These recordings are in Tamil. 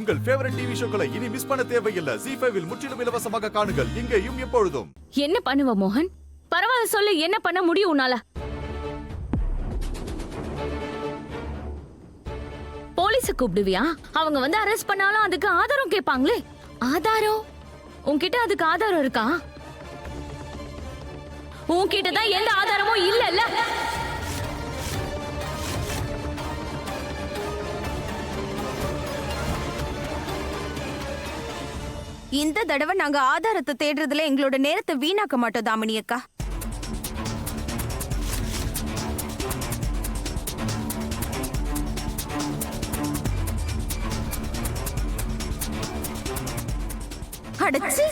உங்கள் ஃபேவரட் டிவி ஷோக்களை இனி மிஸ் பண்ண தேவையில்லை. ZEE5 இல் முற்றிலும் இலவசமாக காணுங்கள், இங்கேயும் எப்பொழுதும். என்ன பண்ணுவ மோகன்? பரவாயில்ல சொல்லு, என்ன பண்ண முடியும் உன்னால? போலீஸ கூப்பிடுவியா? அவங்க வந்து அரெஸ்ட் பண்ணாலும் அதுக்கு ஆதாரம் கேட்பாங்களே. ஆதாரம்? உன்கிட்ட அதுக்கு ஆதாரம் இருக்கா? உன்கிட்ட தான் எந்த ஆதாரமும் இல்லல்ல. இந்த தடவை நாங்க ஆதாரத்தை தேடுறதுல எங்களோட நேரத்தை வீணாக்க மாட்டோம் தாமினி அக்கா. அடச்சி,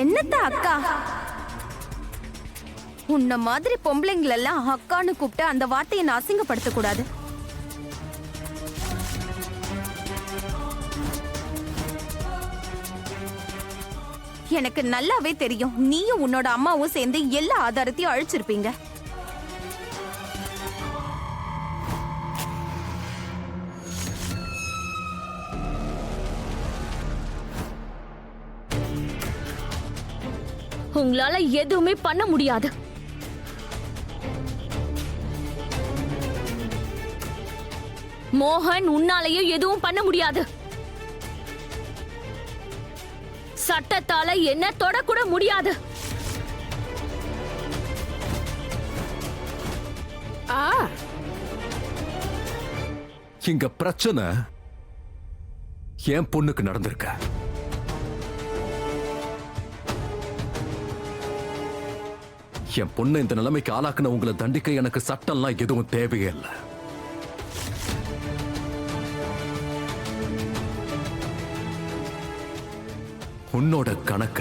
என்னத்த அக்கா? உன்ன மாதிரி பொம்பளைங்களெல்லாம் அக்கான்னு கூப்பிட்டு அந்த வார்த்தையை நான் அசிங்கப்படுத்த கூடாது. எனக்கு நல்லாவே தெரியும், நீயும் உன்னோட அம்மாவும் சேர்ந்து எல்லா ஆதாரத்தையும் அழிச்சிருப்பீங்க. உங்களால எதுவுமே பண்ண முடியாது. மோகன், உன்னாலையும் எதுவும் பண்ண முடியாது. சட்டத்தால என்ன தொடக்கூட முடியாது. இங்க பிரச்சனை என் பொண்ணுக்கு நடந்திருக்க. என் பொண்ணை இந்த நிலைமைக்கு ஆளாக்குன உங்களை தண்டிக்க எனக்கு சட்டம்லாம் எதுவும் தேவையே இல்லை. உன்னோட கணக்க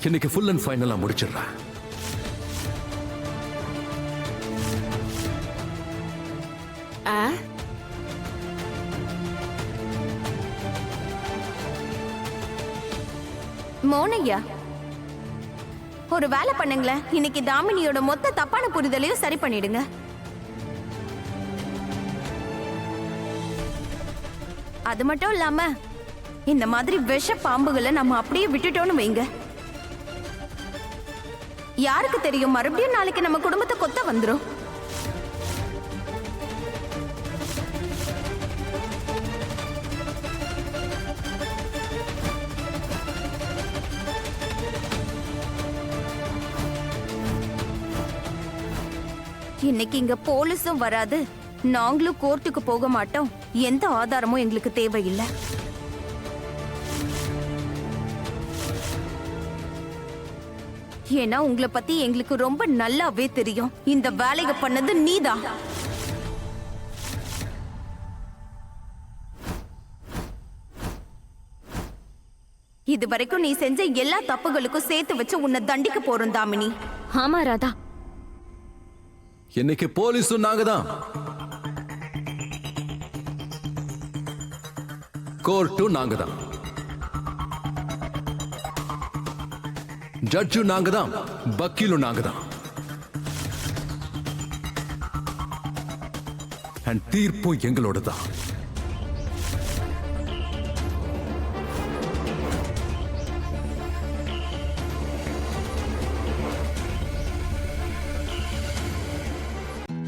இன்னைக்கு ஃபுல் அண்ட் ஃபைனலா முடிச்சிடுறேன். மோனையா, ஒரு வேலை பண்ணுங்களேன். இன்னைக்கு தாமினியோட மொத்த தப்பான புரிதலையும் சரி பண்ணிடுங்க. அது மட்டும் இல்லாம இந்த மாதிரி விஷ பாம்புகளை நம்ம அப்படியே விட்டுட்டோம்னு வைங்க, யாருக்கு தெரியும் மறுபடியும் நாளைக்கு நம்ம குடும்பத்தை கொத்த வந்துரும். இன்னைக்கு இங்க போலீஸும் வராது, நாங்களும் கோர்ட்டுக்கு போக மாட்டோம். எந்த ஆதாரமும் எங்களுக்கு தேவையில்லை. ஏன்னா உங்களை பத்தி எங்களுக்கு ரொம்ப நல்லாவே தெரியும். இந்த வேலையை பண்ணது நீதான். இது வரைக்கும் நீ செஞ்ச எல்லா தப்புகளுக்கும் சேர்த்து வச்சு உன்னை தண்டிக்க போறோம் தாமினி. ஆமா ராதா, இன்னைக்கு போலீஸும் நாங்க தான், கோர்ட்டும் நாங்க தான், ஜட்ஜும் நாங்க தான், வக்கீலும் நாங்க தான். அண்ட் தீர்ப்பும் எங்களோட தான்.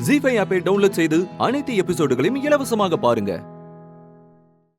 ZEE5 ஆப்பை டவுன்லோட் செய்து அனைத்து எபிசோடுகளையும் இலவசமாக பாருங்க.